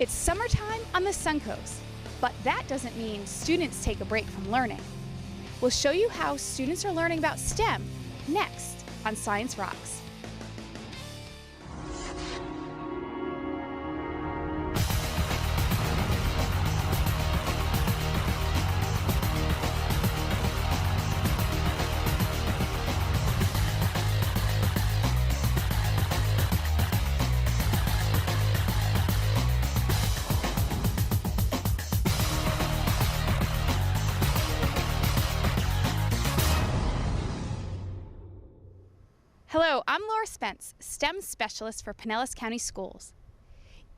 It's summertime on the Sun Coast, but that doesn't mean students take a break from learning. We'll show you how students are learning about STEM next on Science Rocks. Hello, I'm Laura Spence, STEM specialist for Pinellas County Schools.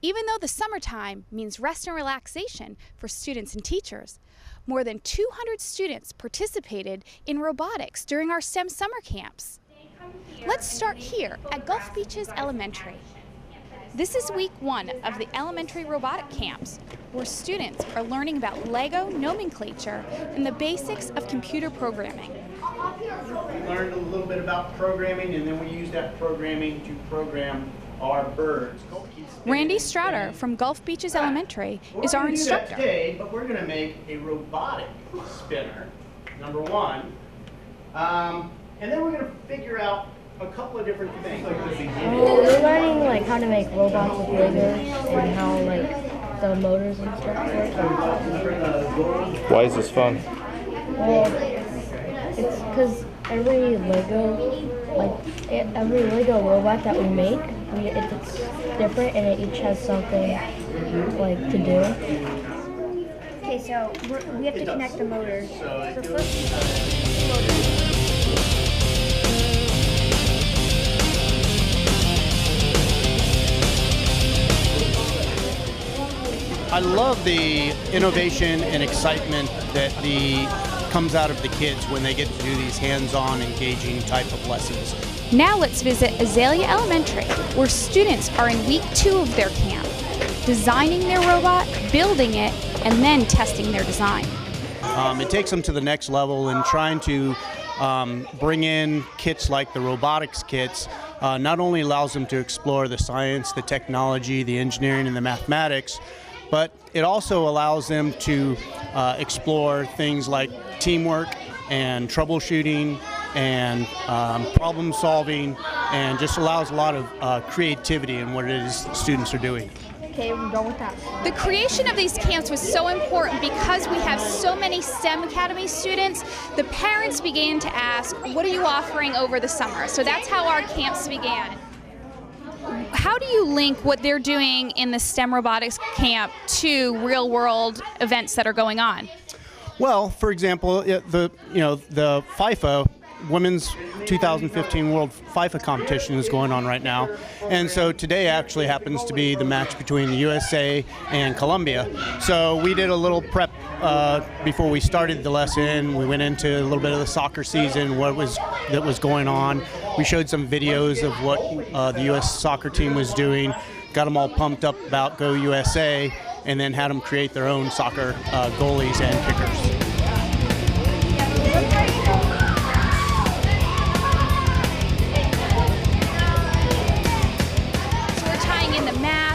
Even though the summertime means rest and relaxation for students and teachers, more than 200 students participated in robotics during our STEM summer camps. Let's start here at Gulf Beaches Elementary. This is week one of the elementary robotic camps, where students are learning about Lego nomenclature and the basics of computer programming. We learned a little bit about programming, and then we used that programming to program our birds. Randy Strouder from Gulf Beaches Elementary is our instructor. Today, but we're going to make a robotic spinner, number one, and then we're going to figure out a couple of different things. We're learning how to make robots with Legos and how the motors and stuff work. Why is this fun? Well, it's because every Lego robot that we make, it's different and it each has something to do. Okay, so we have to connect the motors. So first, I love the innovation and excitement that comes out of the kids when they get to do these hands-on, engaging type of lessons. Now let's visit Azalea Elementary, where students are in week 2 of their camp, designing their robot, building it, and then testing their design. It takes them to the next level, and trying to bring in kits like the robotics kits not only allows them to explore the science, the technology, the engineering, and the mathematics, but it also allows them to explore things like teamwork and troubleshooting and problem solving, and just allows a lot of creativity in what it is students are doing. okay, we're done with that. The creation of these camps was so important because we have so many STEM Academy students. The parents began to ask, what are you offering over the summer? So that's how our camps began. How do you link what they're doing in the STEM robotics camp to real-world events that are going on? Well, for example, the FIFA Women's 2015 World FIFA competition is going on right now, and so today actually happens to be the match between the USA and Colombia. So we did a little prep before we started the lesson. We went into a little bit of the soccer season, that was going on. We showed some videos of what the U.S. soccer team was doing, got them all pumped up about Go USA, and then had them create their own soccer goalies and kickers.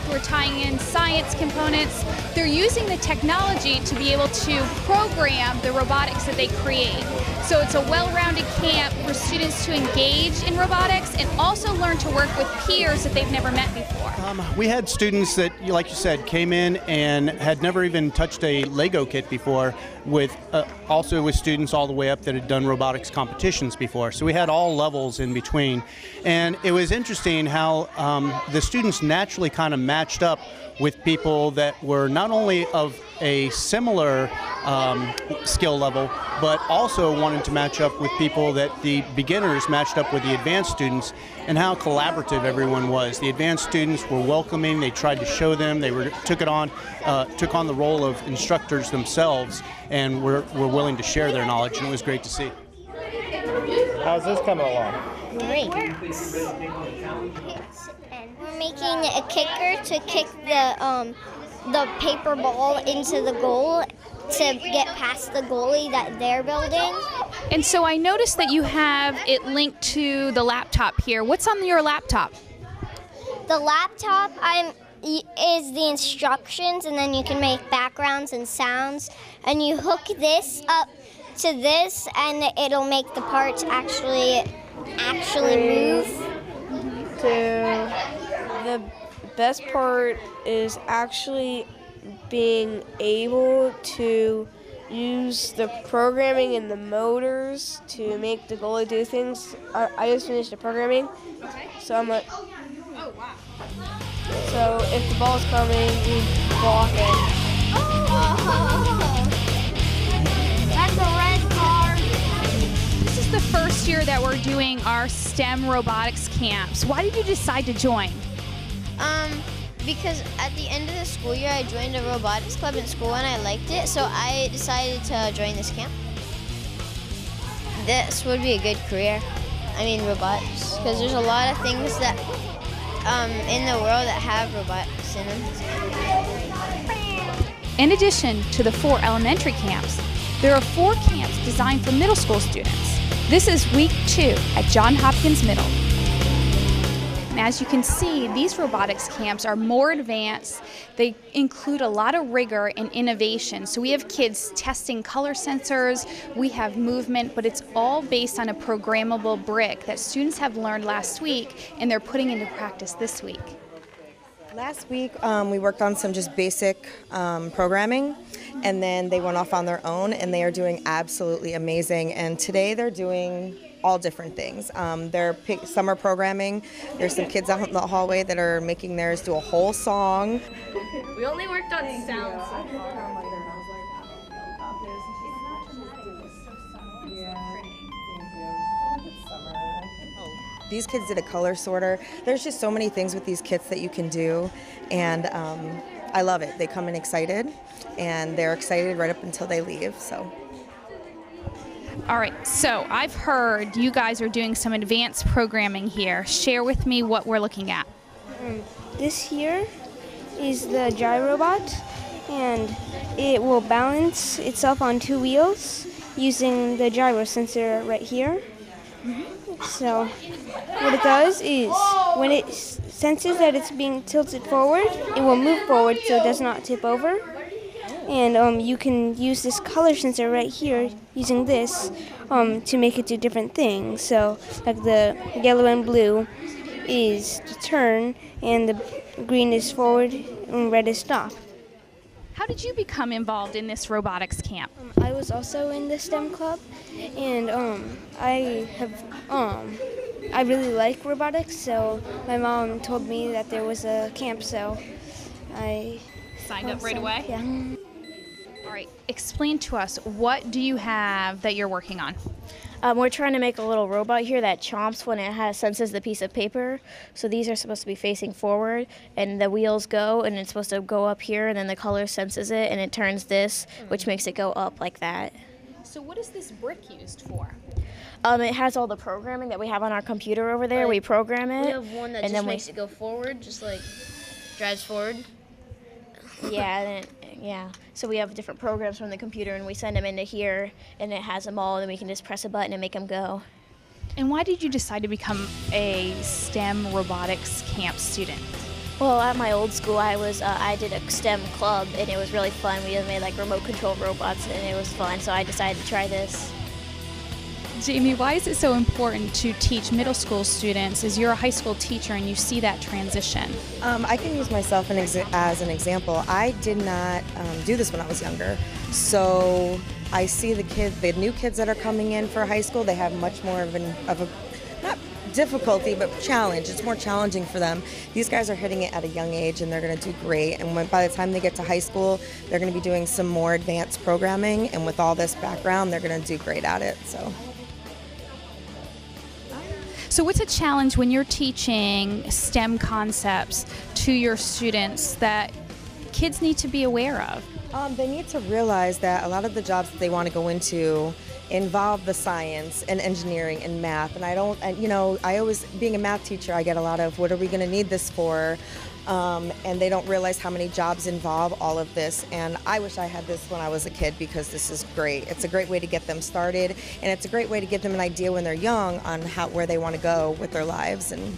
We're tying in science components. They're using the technology to be able to program the robotics that they create. So it's a well-rounded camp for students to engage in robotics and also learn to work with peers that they've never met before. We had students that, like you said, came in and had never even touched a Lego kit before, also with students all the way up that had done robotics competitions before. So we had all levels in between. And it was interesting how the students naturally kind of matched up with people that were not only of a similar skill level, but also wanted to match up with people that the beginners matched up with the advanced students, and how collaborative everyone was. The advanced students were welcoming. They tried to show them. They took on the role of instructors themselves, and were willing to share their knowledge, and it was great to see. How's this coming along? Great. We're making a kicker to kick the paper ball into the goal to get past the goalie that they're building. And so I noticed that you have it linked to the laptop here. What's on your laptop? The laptop, is the instructions, and then you can make backgrounds and sounds, and you hook this up to this, and it'll make the parts actually move. The best part is actually being able to use the programming and the motors to make the goalie do things. I just finished the programming, so I'm like, Oh, wow. so if the ball's coming, you block it. That's a red card. This is the first year that we're doing our STEM robotics camps. Why did you decide to join? Because at the end of the school year, I joined a robotics club in school and I liked it, so I decided to join this camp. This would be a good career. I mean, robotics, because there's a lot of things that in the world that have robotics in them. In addition to the 4 elementary camps, there are 4 camps designed for middle school students. This is week 2 at John Hopkins Middle. And as you can see, these robotics camps are more advanced. They include a lot of rigor and innovation. So we have kids testing color sensors, we have movement, but it's all based on a programmable brick that students have learned last week and they're putting into practice this week. Last week we worked on some just basic programming, and then they went off on their own and they are doing absolutely amazing. And today they're doing all different things. Summer programming. There's some kids out in the hallway that are making theirs do a whole song. We only worked on sounds. These kids did a color sorter. There's just so many things with these kits that you can do, and I love it. They come in excited, and they're excited right up until they leave. So. All right, so I've heard you guys are doing some advanced programming here. Share with me what we're looking at. This here is the Gyro Bot, and it will balance itself on 2 wheels using the gyro sensor right here. So what it does is when it senses that it's being tilted forward, it will move forward so it does not tip over. And you can use this color sensor right here using this to make it do different things. So like the yellow and blue is to turn, and the green is forward and red is stop. How did you become involved in this robotics camp? I was also in the STEM club, and I really like robotics, so my mom told me that there was a camp, so I Signed up right away? Yeah. All right, explain to us, what do you have that you're working on? We're trying to make a little robot here that chomps when it senses the piece of paper. So these are supposed to be facing forward, and the wheels go, and it's supposed to go up here, and then the color senses it, and it turns this, which makes it go up like that. So what is this brick used for? It has all the programming that we have on our computer over there. We program it. We have one that just makes it go forward, just like drives forward. Yeah, yeah. So we have different programs from the computer, and we send them into here, and it has them all, and then we can just press a button and make them go. And why did you decide to become a STEM robotics camp student? Well, at my old school, I did a STEM club, and it was really fun. We made like remote control robots, and it was fun. So I decided to try this. Jamie, why is it so important to teach middle school students, as you're a high school teacher and you see that transition? I can use myself as an example. I did not do this when I was younger, so I see the new kids that are coming in for high school. They have much more of a not difficulty, but challenge. It's more challenging for them. These guys are hitting it at a young age, and they're going to do great. And by the time they get to high school, they're going to be doing some more advanced programming, and with all this background, they're going to do great at it. So what's a challenge when you're teaching STEM concepts to your students that kids need to be aware of? They need to realize that a lot of the jobs that they want to go into involve the science and engineering and math. And I always, being a math teacher, I get a lot of, what are we going to need this for? And they don't realize how many jobs involve all of this. And I wish I had this when I was a kid, because this is great. It's a great way to get them started, and it's a great way to give them an idea when they're young on where they want to go with their lives and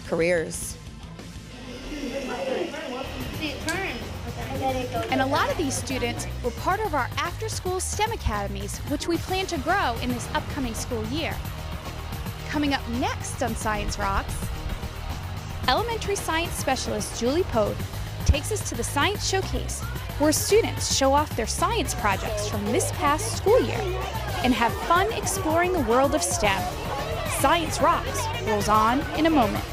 careers. And a lot of these students were part of our after-school STEM academies, which we plan to grow in this upcoming school year. Coming up next on Science Rocks, elementary science specialist Julie Pode takes us to the Science Showcase, where students show off their science projects from this past school year and have fun exploring the world of STEM. Science Rocks rolls on in a moment.